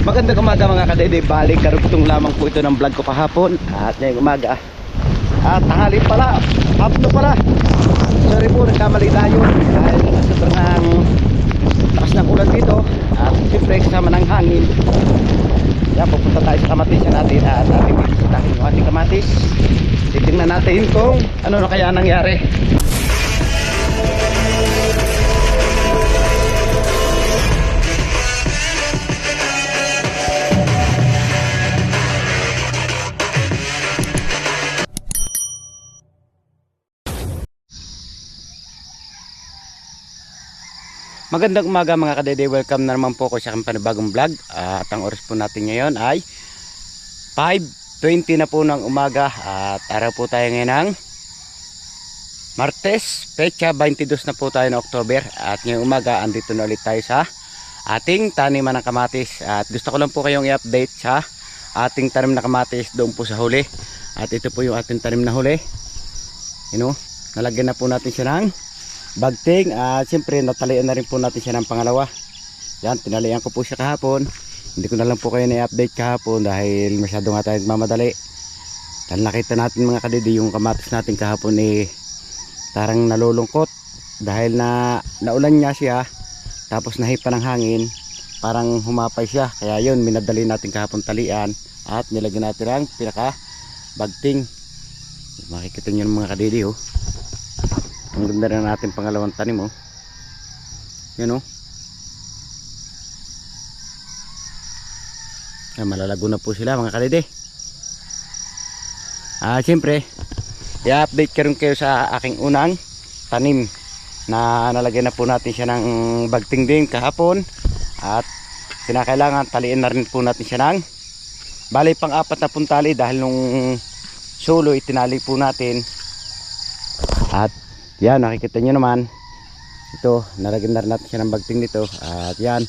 Magandang umaga mga kadede. Balik karugtong lamang po ito ng vlog ko kahapon. At ngayong umaga at tanghali pala, hapno pala. Sorry po, nagkamali tayo dahil sobrang lakas ng ulan dito. At siyempre kasama ng hangin. Yan, pupunta tayo sa kamatisan natin. At ating bibisitahin yung ating kamatis. Titingnan natin kung ano na kaya nangyari. Magandang umaga mga kadede, welcome na naman po ako sa aking panibagong vlog. At ang oras po natin ngayon ay 5:20 na po ng umaga. At araw po tayo ngayon ng Martes, petsa 22 na po tayo ng October. At ngayong umaga andito na ulit tayo sa ating taniman ng kamatis. At gusto ko lang po kayong i-update sa ating tanim na kamatis doon po sa huli. At ito po yung ating tanim na huli. Nalagyan na po natin siya ng bagting. At siyempre natalian na rin po natin siya ng pangalawa. Yan, tinalian ko po siya kahapon. Hindi ko na lang po kayo na-update kahapon dahil masyado nga tayo nagmamadali. Dahil nakita natin mga kadidi yung kamatis natin kahapon tarang nalulungkot dahil naulan niya siya, tapos nahipa ng hangin, parang humapay siya. Kaya yun, minadali natin kahapon talian at nilagyan natin ang pinaka bagting. Makikita nyo mga kadidi ang ganda na natin pangalawang tanim yan malalago na po sila mga kadede. Siyempre i-update ka rin kayo sa aking unang tanim na nalagyan na po natin siya ng bagting din kahapon. At kinakailangan taliin na rin po natin siya ng bali pang 4 na puntali dahil nung solo itinali po natin. At yan, nakikita nyo naman ito, nalagyan na rin natin siya ng bagting nito. At yan,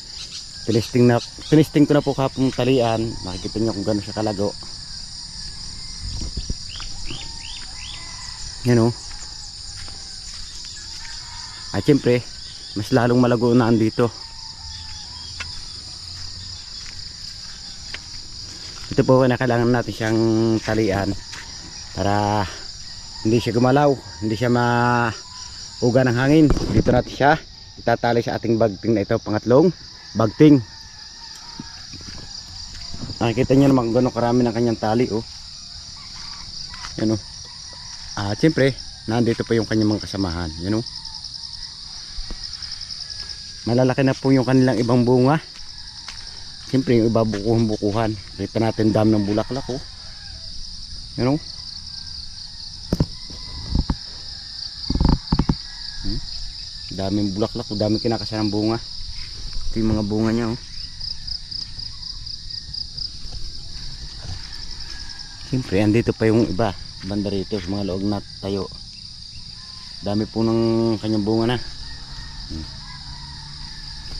tinisting ko na po kapong talian. Makikita nyo kung gano'n siya kalago. Yan At syempre mas lalong malago na andito. Ito po na kailangan natin siyang talian para hindi siya gumalaw, hindi siya uga ng hangin. Dito natin siya itatali sa ating bagting na ito, pangatlong bagting. Nakikita nyo naman kung gano'ng karami ng kanyang tali yan siyempre nandito pa yung kanyang mga kasamahan. Yan malalaki na po yung kanilang ibang bunga. Siyempre yung iba bukuhan. Kita natin dam ng bulaklak yan daming bulaklak, daming kinakasarang bunga. Ito yung mga bunga niya siyempre andito pa yung iba banda rito sa mga loob na tayo. Dami po ng kanyang bunga na.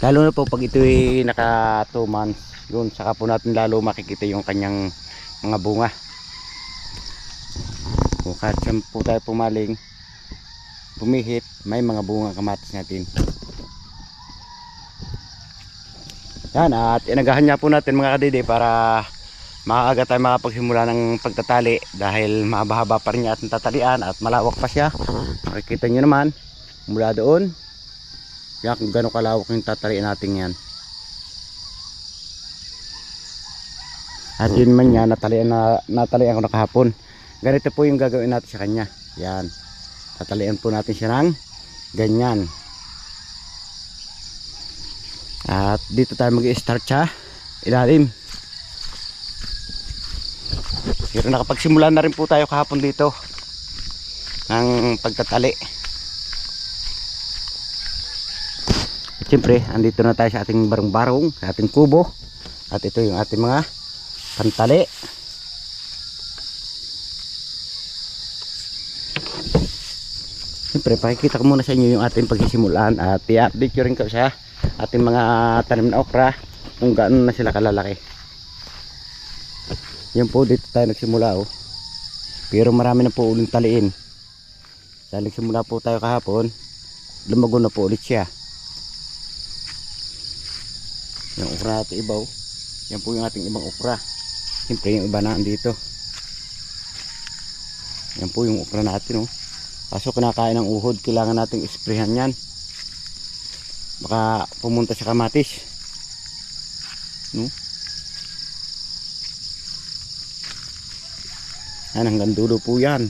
Lalo na po pag ito ay naka 2 months yun, saka po natin lalo makikita yung kanyang mga bunga. Kahit saan po tayo pumaling pumihit, may mga bunga kamatis natin. Yan, at inagahan niya po natin mga kadede para maaga tayo makapagsimula ng pagtatali dahil mahaba pa rin niya ating tatalian at malawak pa siya. Makikita nyo naman mula doon yan kung gano'ng kalawak yung tatalian natin yan. At yun man yan, natalian ko na kahapon. Ganito po yung gagawin natin sa kanya. Yan, tatalian po natin siya ng ganyan. At dito tayo mag-i-start sa ilalim. Pero nakapagsimula na rin po tayo kahapon dito ng pagtatali. At siyempre andito na tayo sa ating barong-barong, sa ating kubo. At ito yung ating mga pantali. Siyempre pakikita ko muna sa inyo yung ating pagsisimulan. At i-update ko rin ko sa ating mga tanim na okra kung gaano na sila kalalaki. Yan po, dito tayo nagsimula pero marami na po uling taliin dahil nagsimula po tayo kahapon, lumago na po ulit siya. Yung okra natin ibaw Yan po yung ating ibang okra. Siyempre yung iba na andito. Yan po yung okra natin, oh. Kaso kinakain ng uhod, kailangan nating isprehan yan. Baka pumunta sa kamatis. No? Yan, hanggang dulo po yan.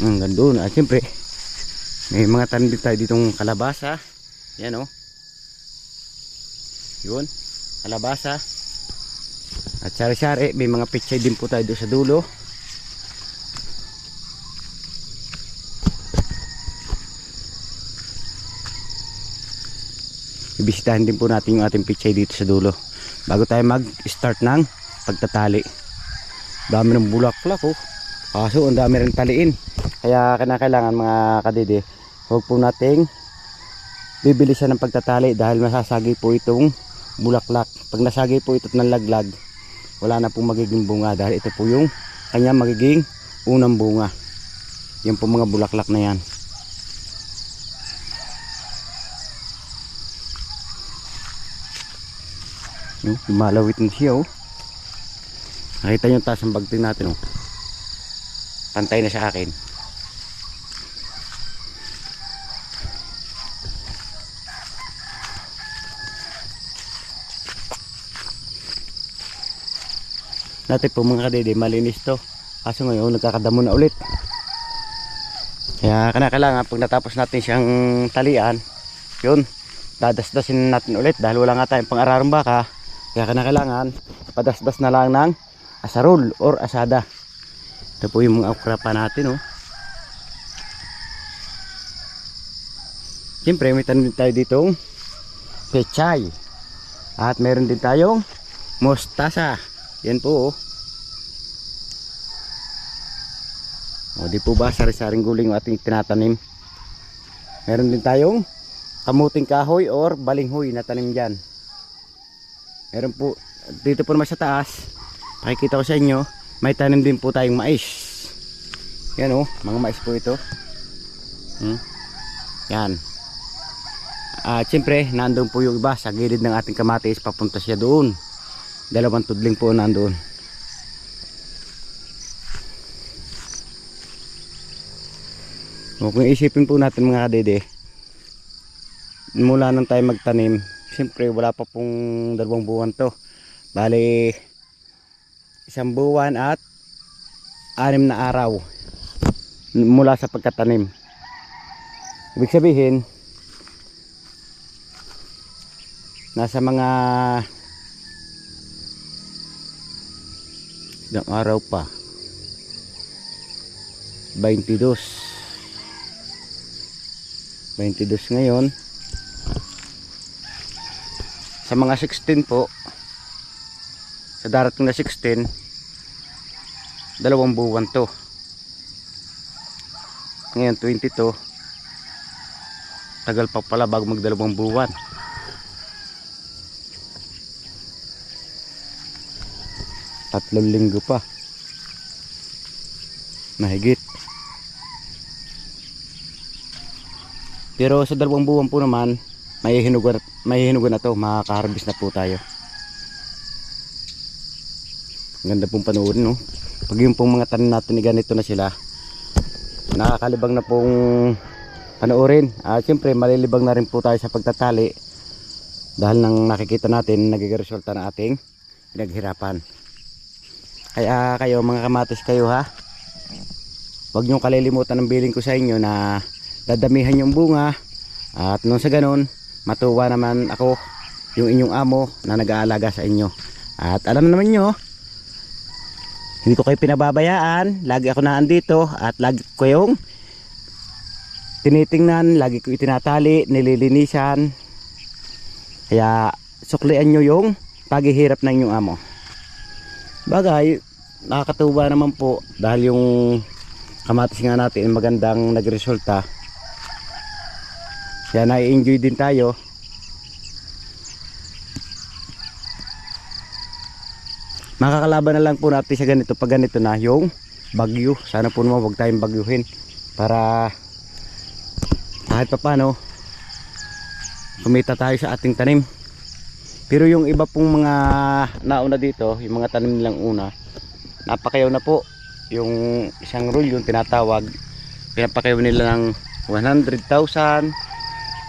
Hanggang doon. At siyempre, may mga tanim din tayo ditong kalabasa. Yan, oh. Yun, kalabasa. At sari-sari, may mga pechay din po tayo doon sa dulo. Ibisitahin din po natin yung ating pechay dito sa dulo bago tayo mag-start ng pagtatali. Dami ng bulaklak, oh. Kaso ang dami rin taliin. Kaya kailangan mga kadede, huwag po nating bibilisan ng pagtatali dahil masasagi po itong bulaklak. Pag nasagi po ito ng laglag, wala na po magiging bunga dahil ito po yung kanya magiging unang bunga. Yan po mga bulaklak na yan. No, malawit na siya, oh. Nakita nyo taas ang bagting natin, oh. Pantay na sa akin. Dati po mga kadede, malinis to. Kaso ngayon nagkakadamo na ulit. Kaya kailangan pag natapos natin siyang talian, yun, dadasdasin natin ulit dahil wala nga tayong pang-ararong baka. Kaya kailangan padasdas na lang ng asarol or asada. Ito po yung mga okra pa natin, oh. Siyempre may tanim din tayo ditong pechay. At meron din tayong mustasa. Yan po, oh. O di po ba sari-saring guling yung ating tinatanim. Meron din tayong kamuting kahoy or balinghoy na tanim dyan. Meron po dito po naman sa taas, pakikita ko sa inyo, may tanim din po tayong mais. Yan, oh, mga mais po ito. Yan. At siyempre nandun po yung iba sa gilid ng ating kamatis, papunta siya doon. Dalawang tudling po nandun. O, kung isipin po natin mga kadede, mula nang tayo magtanim, siyempre wala pa pong 2 buwan to. Bali 1 buwan at 6 na araw mula sa pagkatanim. Ibig sabihin nasa mga ilang araw pa, 22 ngayon. Sa mga 16 po, sa darating na 16, 2 buwan to. Ngayon 22, tagal pa pala bago mag 2 buwan. Tatlong linggo pa mahigit. Pero sa 2 buwan po naman may hinugan na to, makaka-harvest na po tayo. Ganda pong panoorin, no? Pag yung pong mga tanim natin ni ganito na sila, nakakalibang na pong panoorin. Siyempre malilibang na rin po tayo sa pagtatali dahil nang nakikita natin nagigresulta na ating pinaghirapan. Kaya kayo mga kamatis kayo, ha, huwag nyo kalilimutan ng bilin ko sa inyo na dadamihan yung bunga. At nung sa ganon, matuwa naman ako, yung inyong amo na nag-aalaga sa inyo. At alam naman nyo, hindi ko kayo pinababayaan. Lagi ako naandito at lagi ko yung tinitingnan, lagi ko itinatali, nililinisan. Kaya suklian nyo yung paghihirap ng inyong amo. Bagay, nakakatuwa naman po dahil yung kamatis nga natin magandang nagresulta. Kaya na-enjoy din tayo. Makakalaban na lang po natin sa ganito pag ganito na yung bagyo. Sana po naman huwag tayong bagyuhin para kahit papano kumita tayo sa ating tanim. Pero yung iba pong mga nauna dito, yung mga tanim nilang una, napakayaw na po. Yung isang roll yung tinatawag, pinapakayaw nila ng 100,000,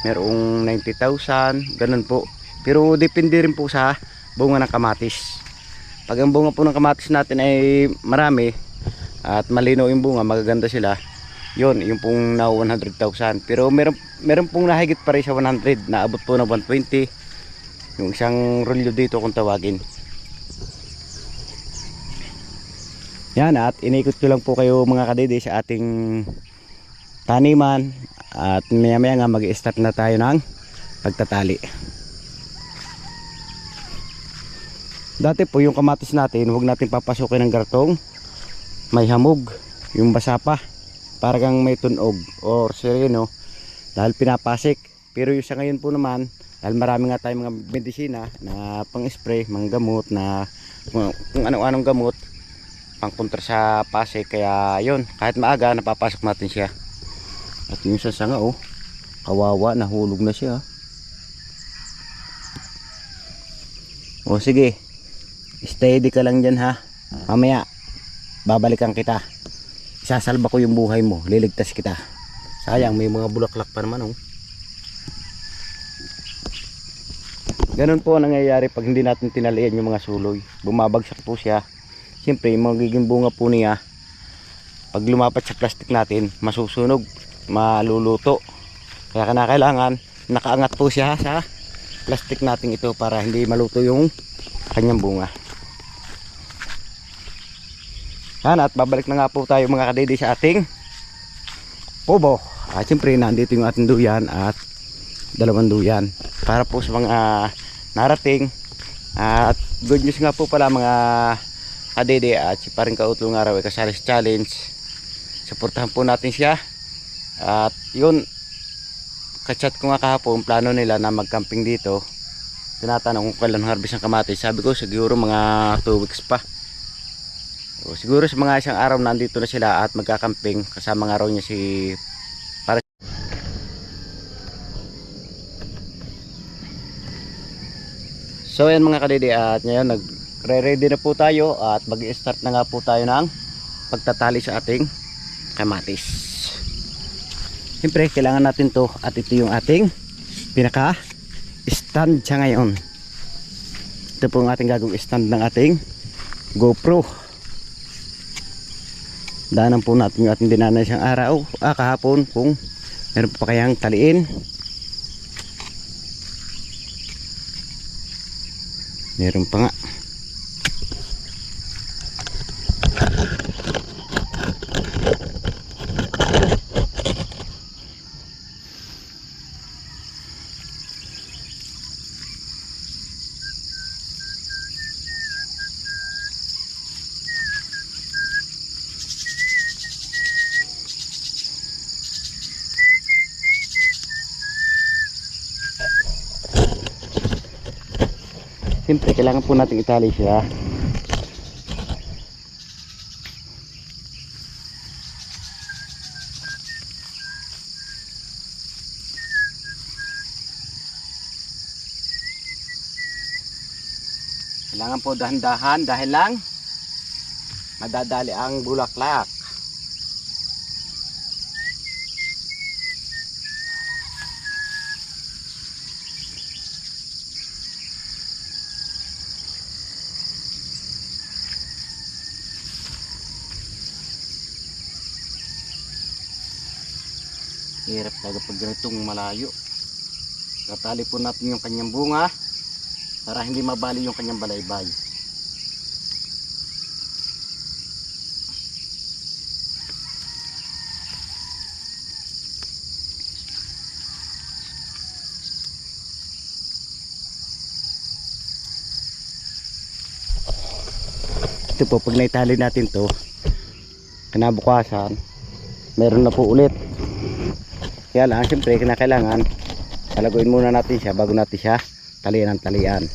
merong 90,000, ganun po. Pero depende rin po sa bunga ng kamatis. Pag ang bunga po ng kamatis natin ay marami at malinaw yung bunga, magaganda sila, yun, yung pong na 100,000. Pero meron pong nahigit pa rin sa 100, naabot po na 120 yung isang rolyo dito kung tawagin. Yan, at inikot ko lang po kayo mga kadede sa ating taniman, at maya maya nga mag-i-start na tayo ng pagtatali. Dati po yung kamatis natin, huwag natin papasukin ng gartong may hamog, yung basa pa, parang may tunog or sereno, dahil pinapasik. Pero yung sa ngayon po naman, dahil marami nga tayong mga medisina na pang spray, mga gamot na kung ano-anong gamot pang kontra sa pasik, kaya yun, kahit maaga napapasok natin siya. At yung sa sanga, oh, kawawa, nahulog na siya. O sige, steady ka lang dyan ha, mamaya babalikan kita, isasalba ko yung buhay mo, liligtas kita. Sayang, may mga bulaklak pa naman, oh. Ganun po ang nangyayari pag hindi natin tinalian yung mga suloy, bumabagsak po siya. Siyempre yung magiging bunga po niya, pag lumapat sa plastic natin, masusunog, maluluto. Kaya kailangan nakaangat po siya sa plastic natin ito para hindi maluto yung kanyang bunga. Yan, at babalik na nga po tayo mga kadede sa ating pobo. Siyempre nandito yung ating duyan at dalawang duyan para po sa mga narating. At good news nga po pala mga kadede, at si Paring Kautlong Araw ay kasali sa challenge. Suportahan po natin siya. At yun, kachat ko nga kahapon, plano nila na mag-camping dito. Tinatanong kung kailan harvest ang kamatis. Sabi ko siguro mga 2 weeks pa. O, siguro sa mga isang araw nandito na sila at magka-camping. Kasama nga raw niya si para. So yan mga kadede, at ngayon nagre-ready na po tayo at mag-i-start na nga po tayo ng pagtatali sa ating kamatis. Siyempre kailangan natin to, at ito yung ating pinaka stand siya ngayon. Ito po ang ating gagawing stand ng ating GoPro. Daanan po natin yung ating dinaanan isang araw, kahapon, kung meron pa kayang taliin. Meron pa nga. Siyempre kailangan po natin itali siya. Kailangan po dahan-dahan dahil lang madadali ang bulaklak. Hirap talaga pag ganitong malayo. Tatali po natin yung kanyang bunga para hindi mabali yung kanyang balaybay. Ito po, pag naitali natin to, kinabukasan meron na po ulit. Kaya lang siyempre kinakailangan talaguin muna natin siya bago natin siya talian ng talian.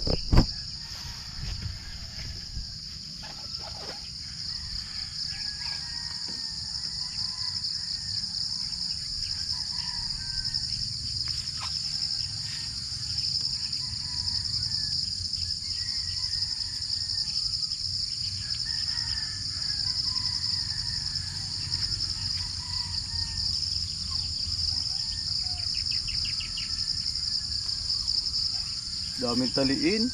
Daming taliin.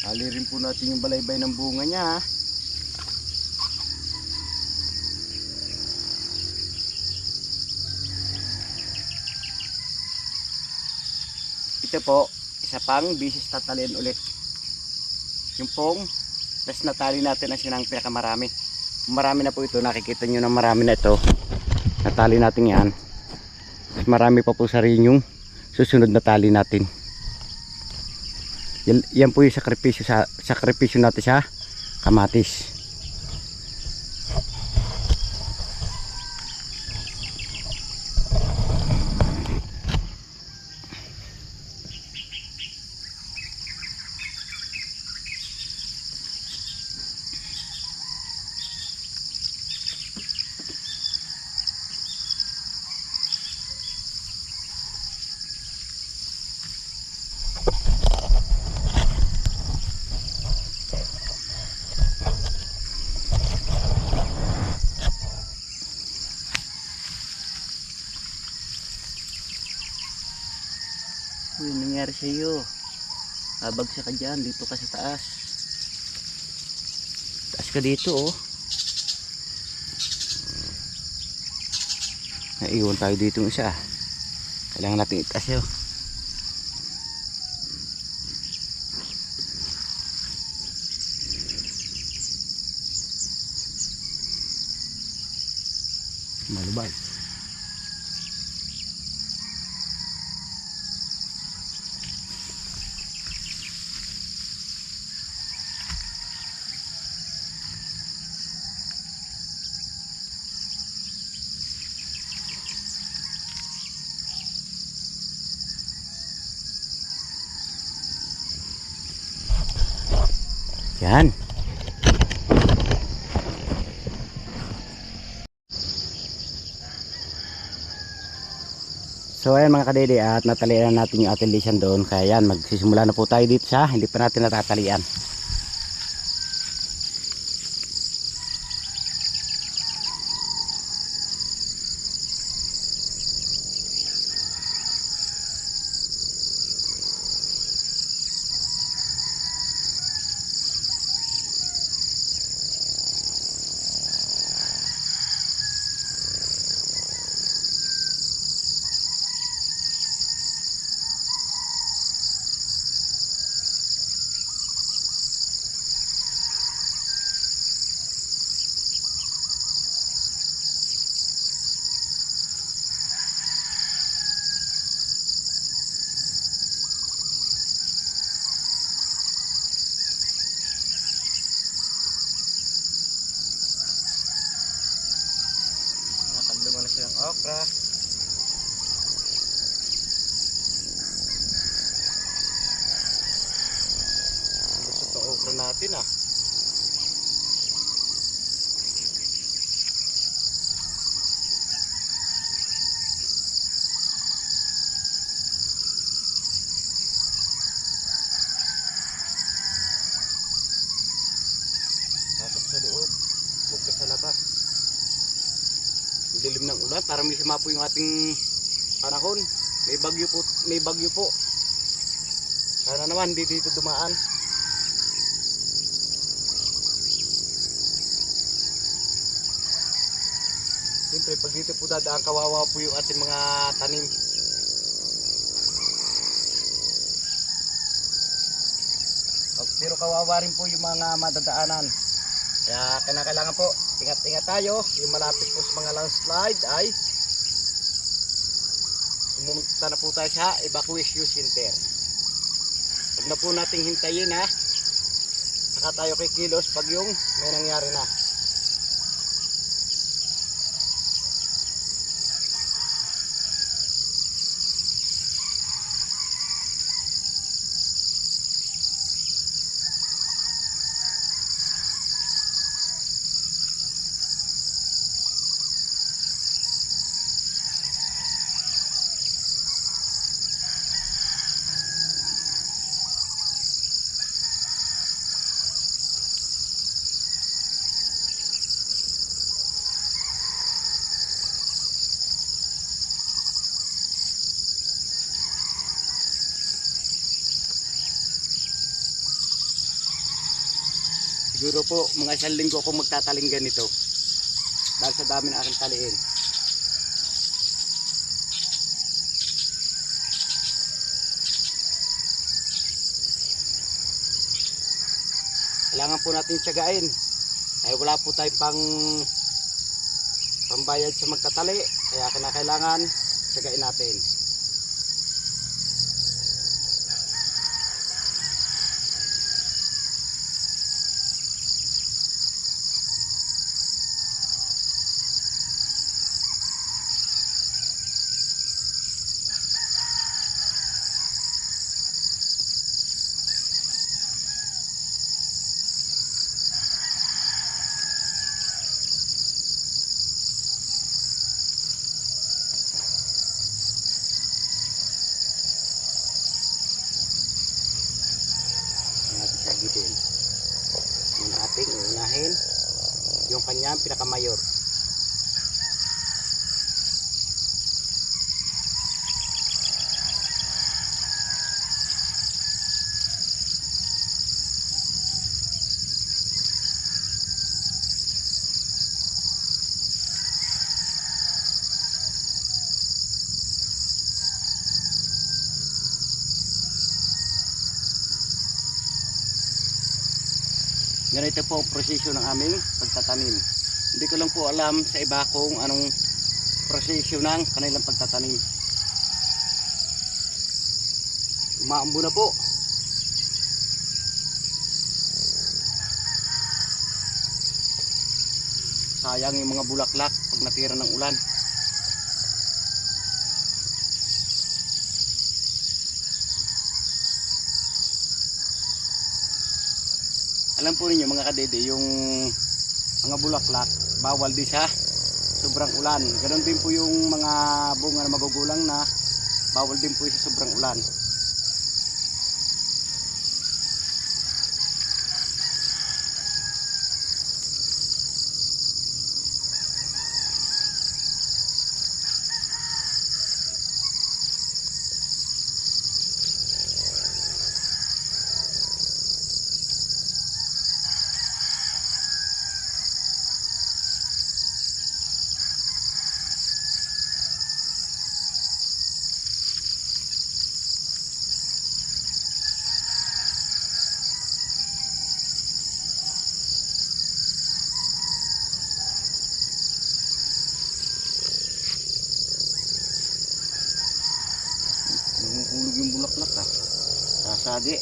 Ali rin po natin yung balaybay ng bunga niya. Ito po, isa pang bisis tatalian ulit. Yung pong tas natali natin na sinang pinakamarami. Marami na po ito, nakikita nyo na marami na ito. Natali natin yan. Mas marami pa po sa rin yung susunod na tali natin. Yan po yung sakripisyo natin sa kamatis. Uy, nangyari sa iyo. Babagsak ka dyan, dito ka sa taas. Taas ka dito oh. Naiwan tayo dito yung isa. Kailangan natin itaas yun. Malubay. Yan. So ayan mga kadede, at natalian natin yung ating lisan doon. Kaya yan, magsisimula na po tayo dito sa hindi pa natin natatalian. Nakadlungan na silang okra. Gusto itong okra natin ah. Tapos sa loob, huwag ka sa labas. Dilim ng ulan, parang may sama po yung ating panahon. May bagyo po, may bagyo po. Sana naman hindi dito dumaan. Siyempre pag dito po dadaan, kawawa po yung ating mga tanim. Pero kawawa rin po yung mga madadaanan. Kaya kailangan po, ingat-ingat tayo. Yung malapit po sa mga landslide ay pumunta na po tayo sa evacuation center. Huwag na po nating hintayin ha. Saka tayo kikilos pag yung may nangyari na. Siguro po mga 1 linggo ako magtataling ganito. Dahil sa dami na aking taliin. Kailangan po natin tiyagain. Ay wala po tayong pambayad sa magtatali. Kaya kailangan tiyagain natin. Sagitin. Yung ating unahin yung kanyang pinakamayor. Ganito po ang proseso ng aming pagtatanim. Hindi ko lang po alam sa iba kung anong proseso ng kanilang pagtatanim. Umaambo na po. Sayang yung mga bulaklak pag natira ng ulan. Alam po ninyo mga kadede, yung mga bulaklak bawal din sa sobrang ulan. Ganon din po yung mga bunga na magugulang na bawal din po sa sobrang ulan. Nangungulog yung bulaklak ha. Sasagi.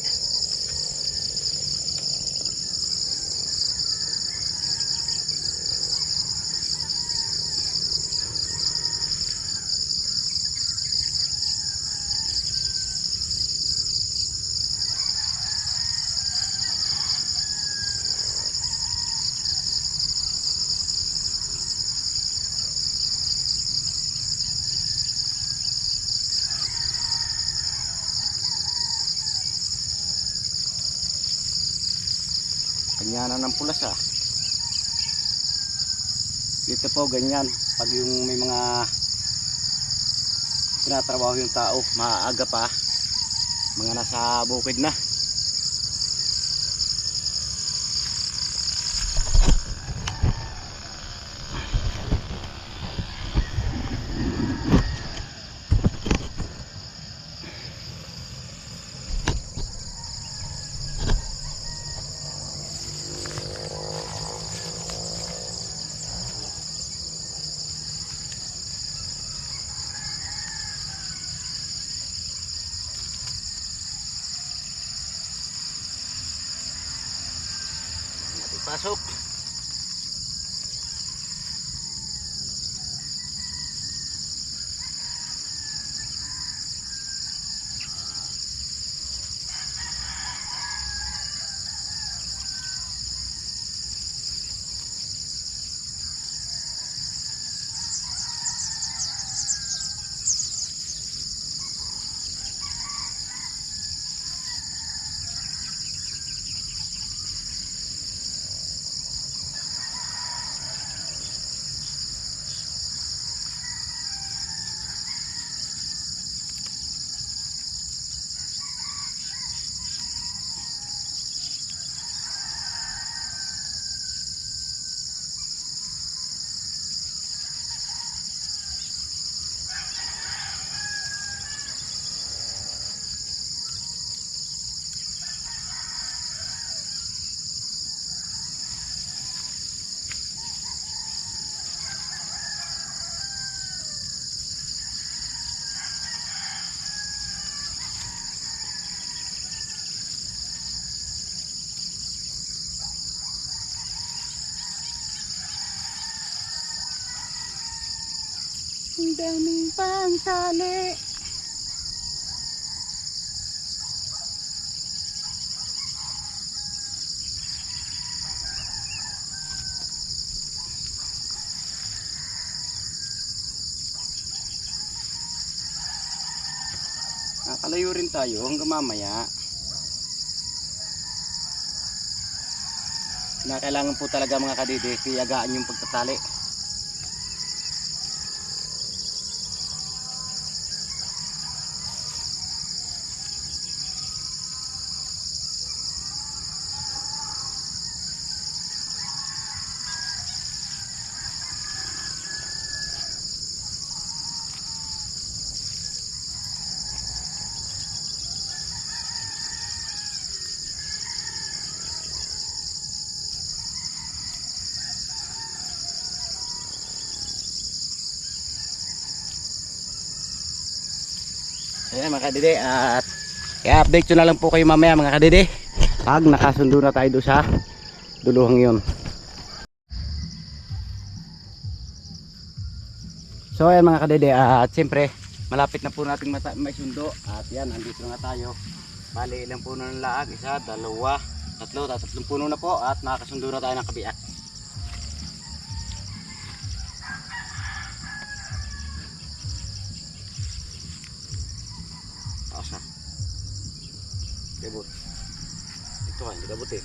Kanya na ng pulas ha. Dito po ganyan. Pag yung may mga tinatrabaho yung tao, maaga pa. Mga nasa bukid na. Pasok. Ang daming pangsali. Nakalayo rin tayo hanggang mamaya. Na kailangan po talaga mga kadidi, piyagaan yung pagtatali. Ayan mga kadidi, at i-update ko na lang po kayo mamaya mga kadidi pag nakasundo na tayo doon sa duluhang yun. So ayan mga kadidi, at siyempre malapit na po natin may sundo. At yan, andito na tayo. Bali ilang puno ng laag, isa, dalawa, tatlo, tatlong puno na po at nakasundo na tayo ng kabiyak. Asa debut ito kan debut eh.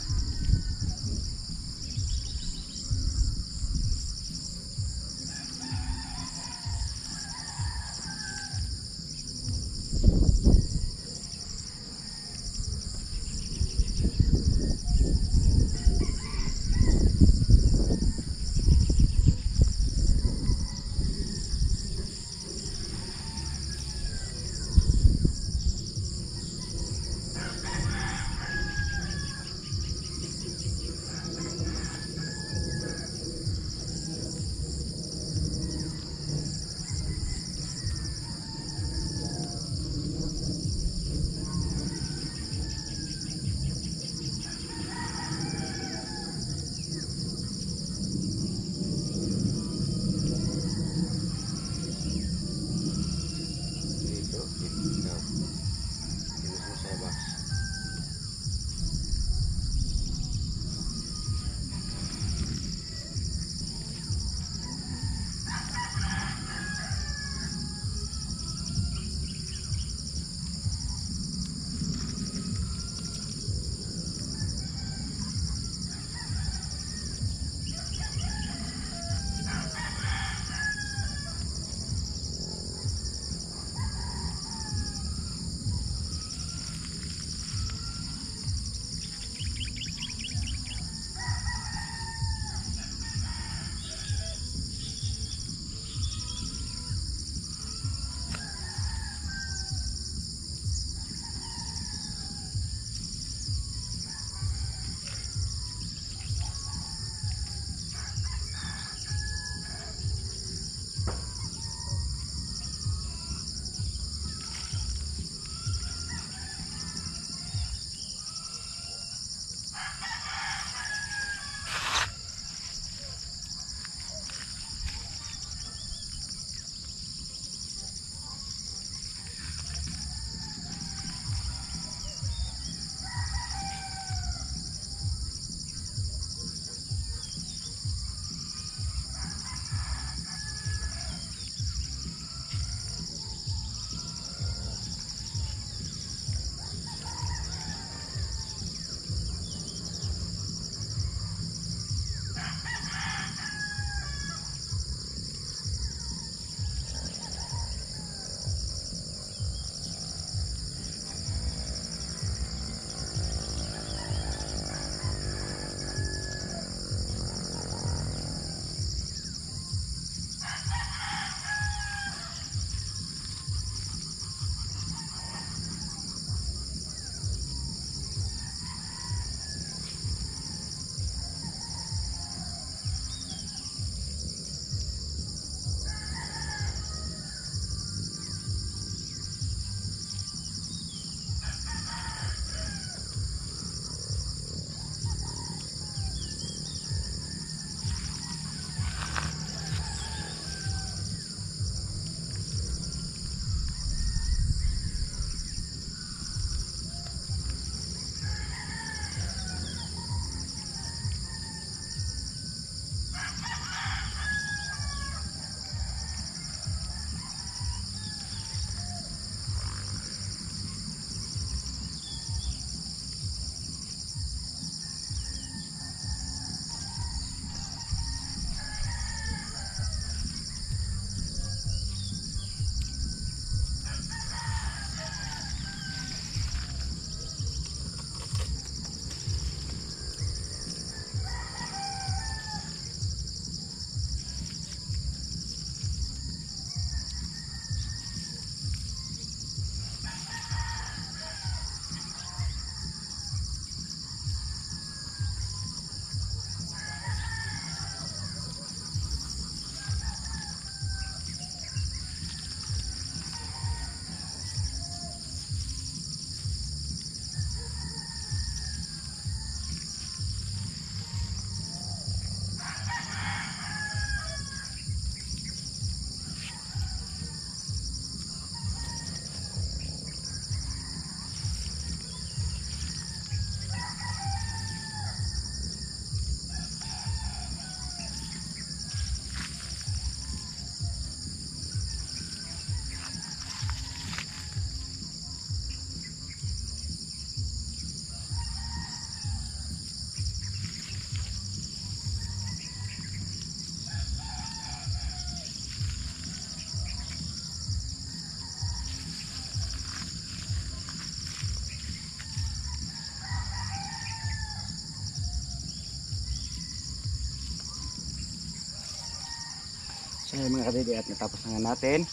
Ayan mga kadidi, at natapos na nga natin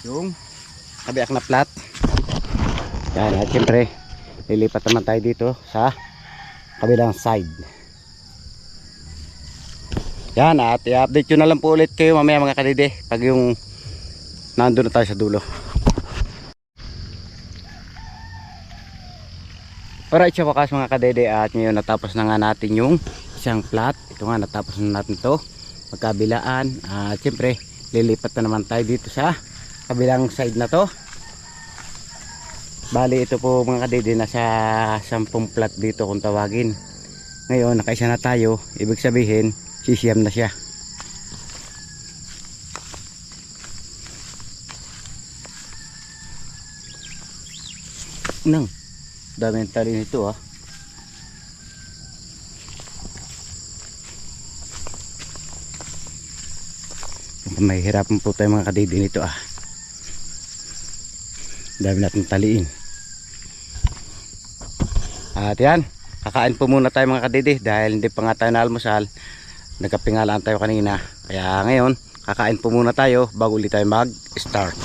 yung kabiak na plat. Yan, at syempre lilipat naman tayo dito sa kabilang side. Yan, at i-update ko na lang po ulit kayo mamaya mga kadidi pag yung nandun na tayo sa dulo. Alright, sa wakas mga kadede, at ngayon natapos na nga natin yung isang plat. Ito nga, natapos na natin to magkabilaan. At siyempre lilipat na naman tayo dito sa kabilang side na to. Bali ito po mga kadede, nasa 10 plat dito kung tawagin. Ngayon nakaisa na tayo, ibig sabihin sisiyam na siya. Nang daming tali nito ah. Mahihirapan po tayo mga kadidi nito ah. Dami natin taliin. At yan, kakain po muna tayo mga kadidi dahil hindi pa nga tayo na almusal. Nagkapingalaan tayo kanina. Kaya ngayon kakain po muna tayo bago ulit tayo mag start.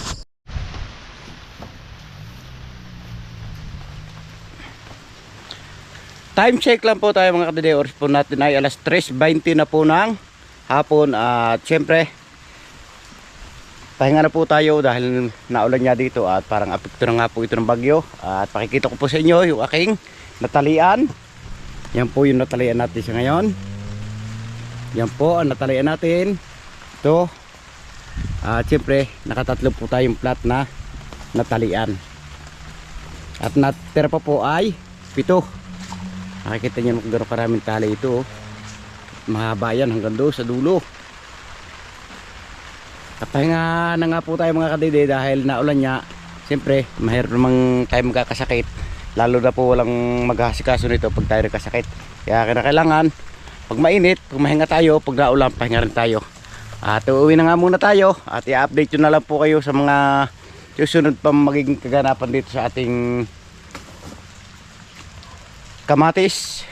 Time check lang po tayo mga kadede. Oras po natin ay alas 3:20 na po ng hapon. At syempre pahinga na po tayo dahil naulan nga dito at parang apekto na nga po ito ng bagyo. At pakikita ko po sa inyo yung aking natalian. Yan po yung natalian natin sa ngayon. Yan po ang natalian natin. Ito. At syempre nakatatlo po tayong plat na natalian. At natira pa po ay 7. Nakikita nyo kung gano'ng karaming tali ito. Mahaba yan hanggang doon sa dulo. Kapahinga na nga po tayo mga kadide dahil naulan niya. Siyempre mahirap namang tayo magkakasakit. Lalo na po walang maghasikaso nito pag tayo nagkasakit. Kaya kailangan pag mainit, pag mahinga tayo, pag naulan pahinga rin tayo. At uuwi na nga muna tayo. At i-update ko na lang po kayo sa mga susunod pa magiging kaganapan dito sa ating kamatis.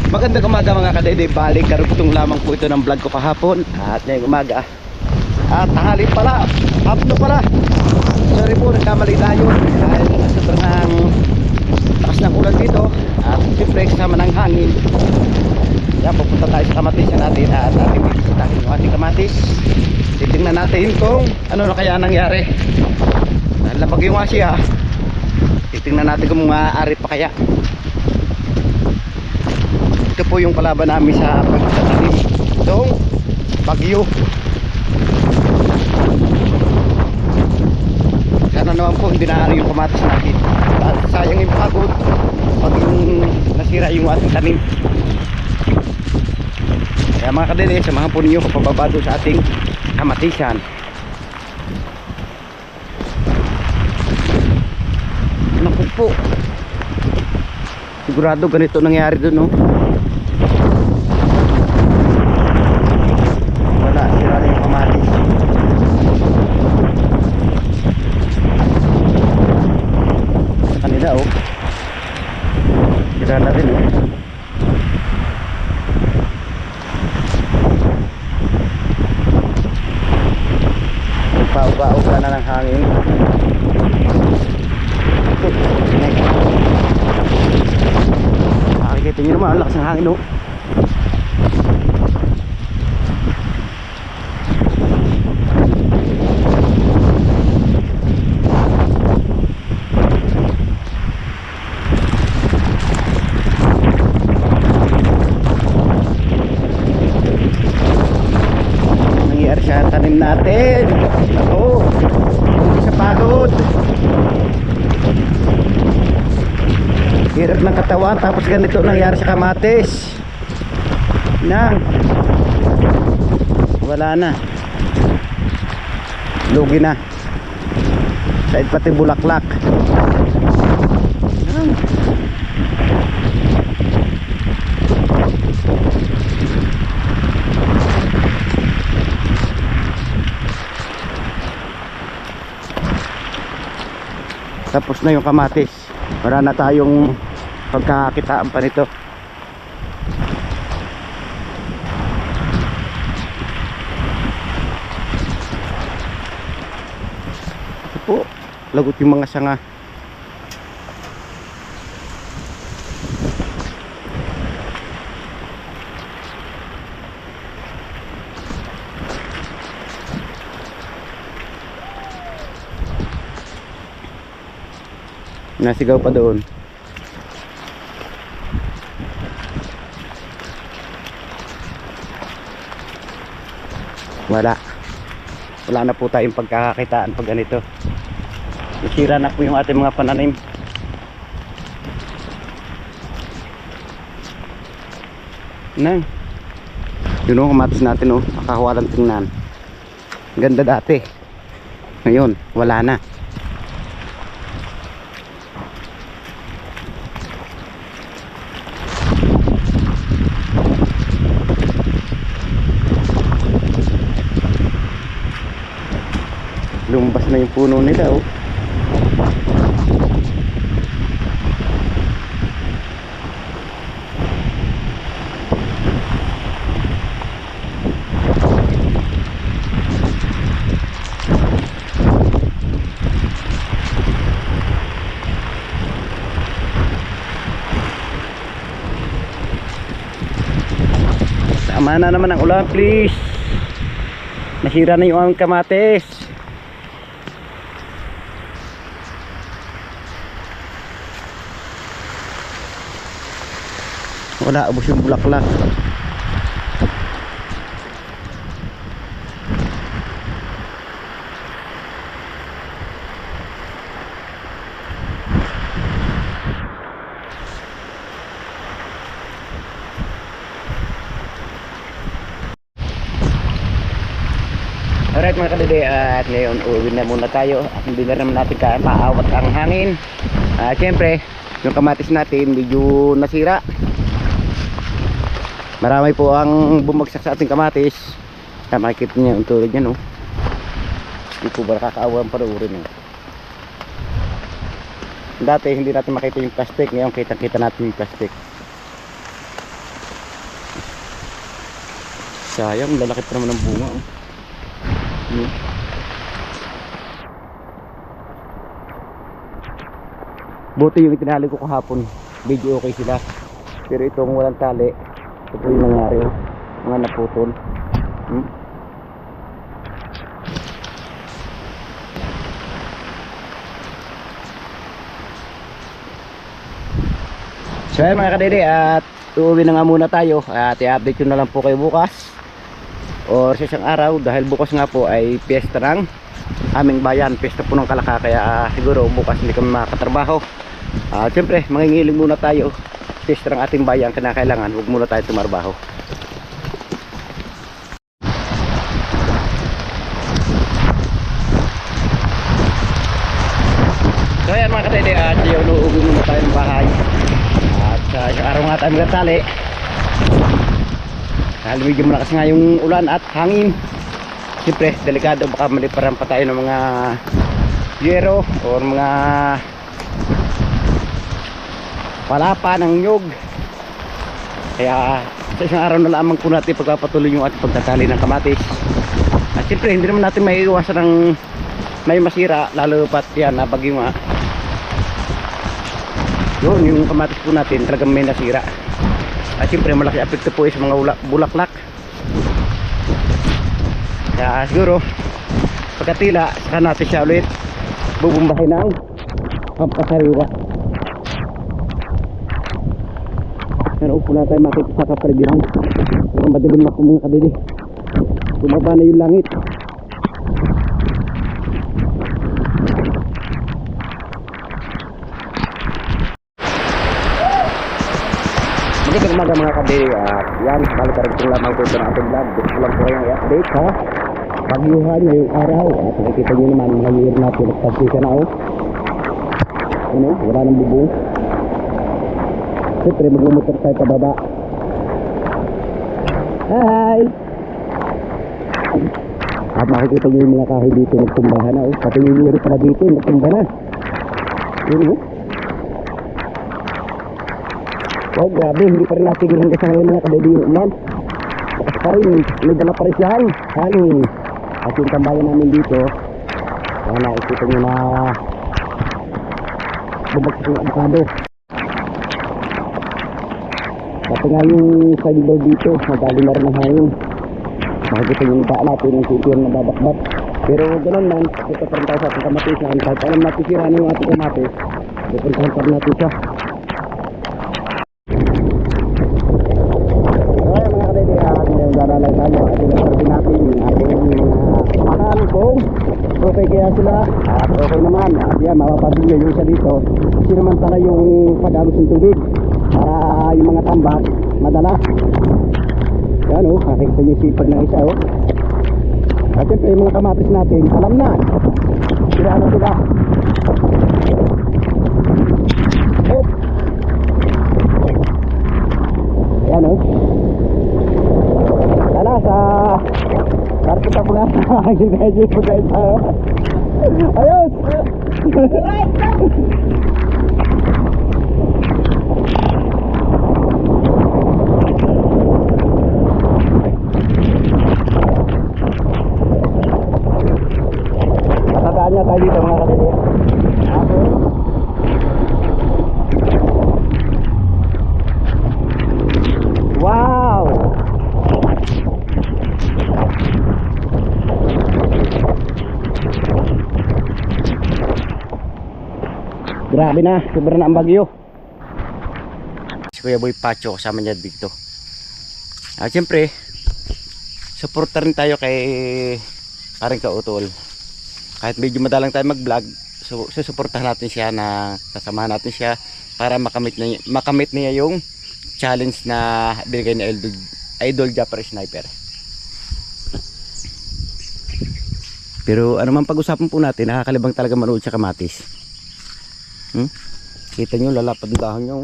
Magandang umaga mga kadede, balik karugtong lamang po ito ng vlog ko kahapon. At ngayong umaga at tanghali pala, hapno pala. Sorry po, nagkamali tayo dahil sobrang taas ng ulan dito. At siyempre kasama ng hangin. Yan, pupunta tayo sa kamatisan natin at ating bibisitahin yung ating kamatis. Titingnan natin kung ano na kaya nangyari. Dahil labag yung asya, titingnan natin kung maaari pa kaya. Ito po yung kalaban namin sa pagtatanim itong bagyo. Sana naman po hindi naari yung kamatis natin. Sayang yung pagod pag yung nasira yung ating tanim. Kaya mga kadede, samahan po ninyo kapababa sa ating kamatisan. Naku po, sigurado ganito nangyari doon, no? Wala, sira na yung kamatis. Sa kanila, oh, sira na rin, oh. Pauga-uga na ng hangin. Nakikita nyo naman, lakas ng hangin, oh. Nangyari sa tanim natin. Ako, hindi sa pagod. Hirap ng katawan, tapos ganito nangyari sa kamatis. Nang wala na, lugi na. Kahit pati bulaklak. Tapos na yung kamatis. Wala na tayong pagkakakitaan pa nito. Ito po, lagot yung mga sanga. Nasigaw pa doon. Wala na po tayong pagkakakitaan pag ganito. Nasira na po yung ating mga pananim. Nang yun o, kamatis natin o, makahawalang tingnan. Ganda dati, ngayon wala na. Lumabas na yung puno nila oh. Tama na naman ang ulan, please. Nasira na yung aming kamatis. Wala, ubos yung bulaklak. Alright mga kadede, at ngayon uwi na muna tayo at hindi na naman natin paawat ang hangin. Siyempre yung kamatis natin medyo nasira. Marami po ang bumagsak sa ating kamatis. Makikita niya yung tulad niya no. Hindi po ba nakakaawa ang panuorin eh. Dati hindi natin makita yung plastic, ngayon kita natin yung plastic. Sayang, lalaki pa naman ng bunga oh. Buti yung itinali ko kahapon, medyo okay sila. Pero itong walang tali, ito po yung nangyari oh. Mga naputol. So ayan mga kadede, at uuwi na nga muna tayo. At i-update ko na lang po kayo bukas or sa isang araw, dahil bukas nga po ay piyesta ng aming bayan, piyesta po ng Kalaka. Kaya siguro bukas hindi kami makakatrabaho. Siyempre mangingiling muna tayo, piyesta ng ating bayan, kinakailangan huwag muna tayo tumarbaho. So ayan mga kadede, at yun, uuwi muna tayo ng bahay. At sa isang araw nga tayo magtatali dahil medyo malakas nga yung ulan at hangin. Siyempre delikado, baka maliparan pa tayo ng mga yero o mga palapa ng nyug. Kaya sa isang araw na lamang po natin pagpapatuloy yung ating pagtatali ng kamatis. At siyempre hindi naman natin may iwasan ng may masira, lalo pat yan na bagyo nga. Yun, yung kamatis po natin talagang may nasira. At siyempre malaki apekto po sa mga bulaklak. Kaya siguro pagkatila saka natin siya ulit bubumbahin ng pampasariwa. Pero upo na tayo makikita sa kapaligiran. Pero madalim ako mga kadidi, bumaba na yung langit. Magandang umaga mga kadiri, at yan, balik ka rin kung lamang po ito ng ating vlog. Gusto ko lang po kayong i-update ha. bagyuhan ngayong araw. At nakikita nyo naman mga year natin nagpagkisa na ano, wala nang bubong. Siyempre magmumotor tayo pababa. Hi! At makikita nyo yung mga kahoy dito nagtumbahan na pati yung year pala dito nagtumba na. Yun oh, grabe, hindi pa rin natin hanggang sa ngayon mga kadali yung ulan. Tapos pa rin, may dala pa rin siya hangin. At yung tambayan namin dito, kaya nakikita nyo na bumagsak yung avocado. Pati nga yung sideboard dito, madali na rin ang hangin. Makikita nyo yung baka natin yung sityon na babakbat. Pero ganoon man, ito pa rin tayo sa ating kamatis na kahit alam natin sira na yung ating kamatis, pupuntahan pa rin natin siya. Lalay tayo at sinasabi natin yung ating makahan kung okay kaya sila at okay naman. At yan, mapapansin nyo yung isa dito kasi naman tala yung pag-agos ng tubig para yung mga tambak madala. Yan o, nakikita nyo yung sipag ng isa o. At siyempre yung mga kamatis natin alam na sila na sila. Oh. Ayan o, sa karpeta po nga ginagawa po kayo sa ayos matadaan niya tayo dito mga kapatid. Wow. Grabe na, sobra na ang bagyo. Si Kuya Boy Pacho kasama niya dito. At siyempre, supporta rin tayo kay Paring Kautol. Kahit medyo madalang tayo mag-vlog, susuportahan natin siya na kasamahan natin siya para makamit niya yung challenge na binigay ni Idol Japper Sniper. Pero ano man pag-usapan po natin, nakakalibang talaga manood sa kamatis. Kita nyo, lalapad ang dahon nyo.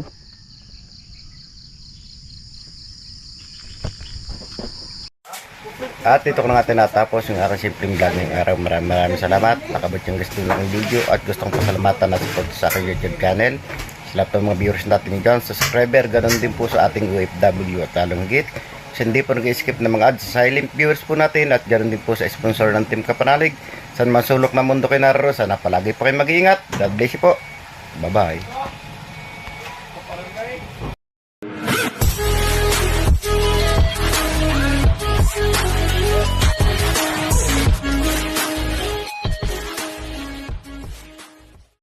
At dito ko na natin natapos yung aking simpleng vlog ngayong araw. Maraming salamat. Nakabot yung gusto ng video at gustong pasalamatan at support sa aking YouTube channel. Sa lahat ng mga viewers natin dyan, subscriber, ganoon din po sa ating OFW at lalong higit. Kasi hindi po nag-skip ng mga ads sa silent viewers po natin at ganoon din po sa sponsor ng Team Kapanalig. Saan man sulok ng mundo kayo nararo, sana palagi po kayo mag-iingat. God bless you po. Bye-bye.